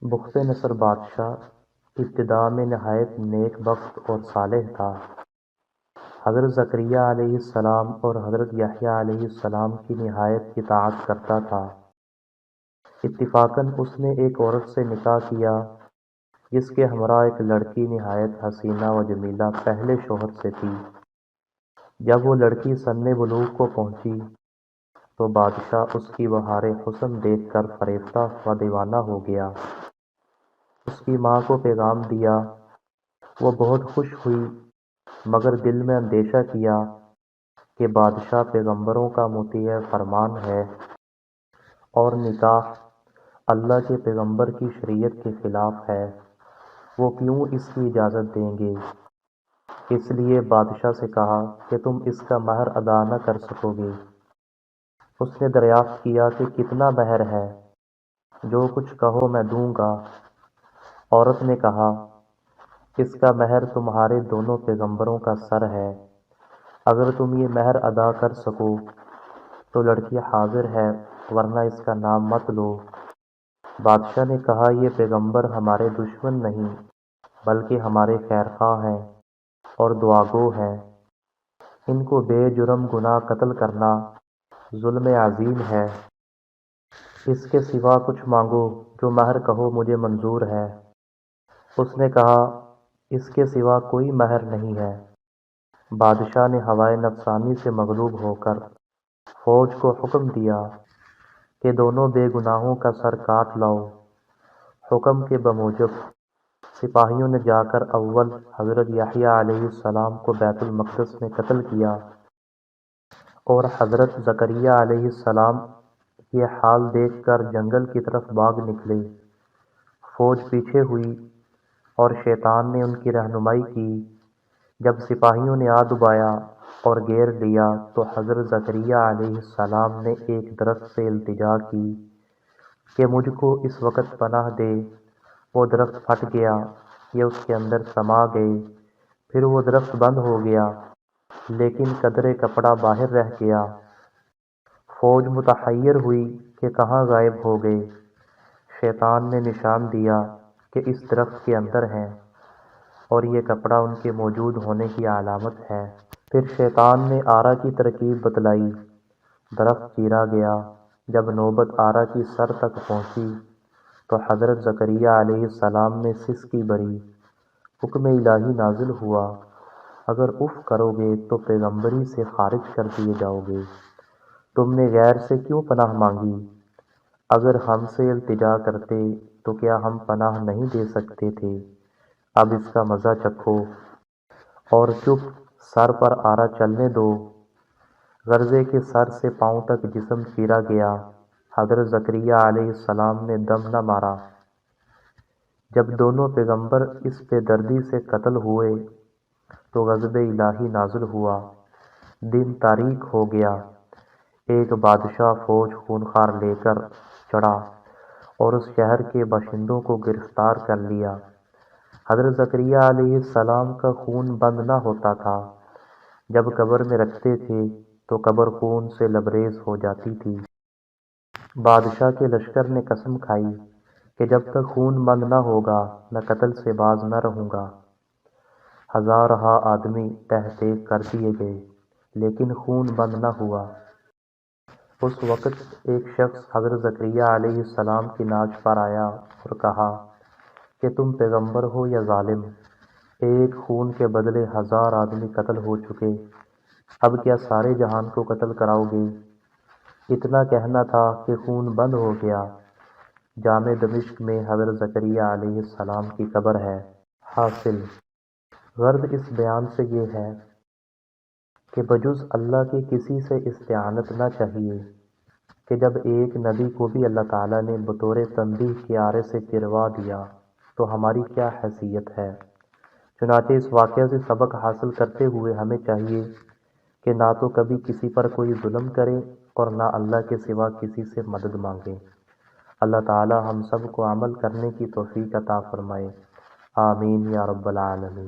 بخت نصر بادشاہ ابتدا میں نہایت نیک بخت اور صالح تھا۔ حضرت زکریا علیہ السلام اور حضرت یحییٰ علیہ السلام کی نہایت اطاعت کرتا تھا۔ اتفاقاً اس نے ایک عورت سے نکاح کیا جس کے ہمراہ ایک لڑکی نہایت حسینہ و جمیلہ پہلے شوہر سے تھی۔ جب وہ لڑکی سن بلوغ کو پہنچی تو بادشاہ اس کی بہار حسن دیکھ کر فریفتہ و دیوانہ ہو گیا۔ اس کی ماں کو پیغام دیا، وہ بہت خوش ہوئی مگر دل میں اندیشہ کیا کہ بادشاہ پیغمبروں کا مطیع فرمان ہے اور نکاح اللہ کے پیغمبر کی شریعت کے خلاف ہے، وہ کیوں اس کی اجازت دیں گے؟ اس لیے بادشاہ سے کہا کہ تم اس کا مہر ادا نہ کر سکو گے۔ اس نے دریافت کیا کہ کتنا مہر ہے؟ جو کچھ کہو میں دوں گا۔ عورت نے کہا، اس کا مہر تمہارے دونوں پیغمبروں کا سر ہے، اگر تم یہ مہر ادا کر سکو تو لڑکی حاضر ہے ورنہ اس کا نام مت لو۔ بادشاہ نے کہا، یہ پیغمبر ہمارے دشمن نہیں بلکہ ہمارے خیرخواہ ہیں اور دعاگو ہیں، ان کو بے جرم گناہ قتل کرنا ظلم عظیم ہے۔ اس کے سوا کچھ مانگو، جو مہر کہو مجھے منظور ہے۔ اس نے کہا، اس کے سوا کوئی مہر نہیں ہے۔ بادشاہ نے ہوائے نفسانی سے مغلوب ہو کر فوج کو حکم دیا کہ دونوں بے گناہوں کا سر کاٹ لاؤ۔ حکم کے بموجب سپاہیوں نے جا کر اول حضرت یحییٰ علیہ السلام کو بیت المقدس میں قتل کیا اور حضرت زکریا علیہ السلام یہ حال دیکھ کر جنگل کی طرف بھاگ نکلے۔ فوج پیچھے ہوئی اور شیطان نے ان کی رہنمائی کی۔ جب سپاہیوں نے آ دبایا اور گھیر لیا تو حضرت زکریا علیہ السلام نے ایک درخت سے التجا کی کہ مجھ کو اس وقت پناہ دے۔ وہ درخت پھٹ گیا، یہ اس کے اندر سما گئے، پھر وہ درخت بند ہو گیا لیکن قدرے کپڑا باہر رہ گیا۔ فوج متحیر ہوئی کہ کہاں غائب ہو گئے۔ شیطان نے نشان دیا کہ اس درخت کے اندر ہیں اور یہ کپڑا ان کے موجود ہونے کی علامت ہے۔ پھر شیطان نے آرا کی ترکیب بتلائی، درخت چیرا گیا۔ جب نوبت آرا کی سر تک پہنچی تو حضرت زکریا علیہ السلام نے سسکی بھری۔ حکم الہی نازل ہوا، اگر اف کرو گے تو پیغمبری سے خارج کر دیے جاؤ گے۔ تم نے غیر سے کیوں پناہ مانگی؟ اگر ہم سے التجا کرتے تو کیا ہم پناہ نہیں دے سکتے تھے؟ اب اس کا مزہ چکھو اور چپ، سر پر آرا چلنے دو۔ غرضے کے سر سے پاؤں تک جسم چیرا گیا۔ حضرت زکریا علیہ السلام نے دم نہ مارا۔ جب دونوں پیغمبر اس بے دردی سے قتل ہوئے تو غضب الہی نازل ہوا، دن تاریک ہو گیا۔ ایک بادشاہ فوج خونخوار لے کر چڑھا اور اس شہر کے باشندوں کو گرفتار کر لیا۔ حضرت زکریا علیہ السلام کا خون بند نہ ہوتا تھا، جب قبر میں رکھتے تھے تو قبر خون سے لبریز ہو جاتی تھی۔ بادشاہ کے لشکر نے قسم کھائی کہ جب تک خون بند نہ ہوگا میں قتل سے باز نہ رہوں گا۔ ہزارہا آدمی تہ تیغ کر دیے گئے لیکن خون بند نہ ہوا۔ اس وقت ایک شخص حضرت زکریا علیہ السلام کی ناچ پر آیا اور کہا کہ تم پیغمبر ہو یا ظالم؟ ایک خون کے بدلے 1000 آدمی قتل ہو چکے، اب کیا سارے جہان کو قتل کراؤ گے؟ اتنا کہنا تھا کہ خون بند ہو گیا۔ جامع دمشق میں حضرت زکریا علیہ السلام کی قبر ہے۔ حاصل غرض اس بیان سے یہ ہے کہ بجز اللہ کے کسی سے استعانت نہ چاہیے کہ جب ایک نبی کو بھی اللہ تعالیٰ نے بطور تنبیہ کے آرے سے گروا دیا تو ہماری کیا حیثیت ہے۔ چنانچہ اس واقعہ سے سبق حاصل کرتے ہوئے ہمیں چاہیے کہ نہ تو کبھی کسی پر کوئی ظلم کرے اور نہ اللہ کے سوا کسی سے مدد مانگے۔ اللہ تعالیٰ ہم سب کو عمل کرنے کی توفیق عطا فرمائے، آمین یا رب العالمین۔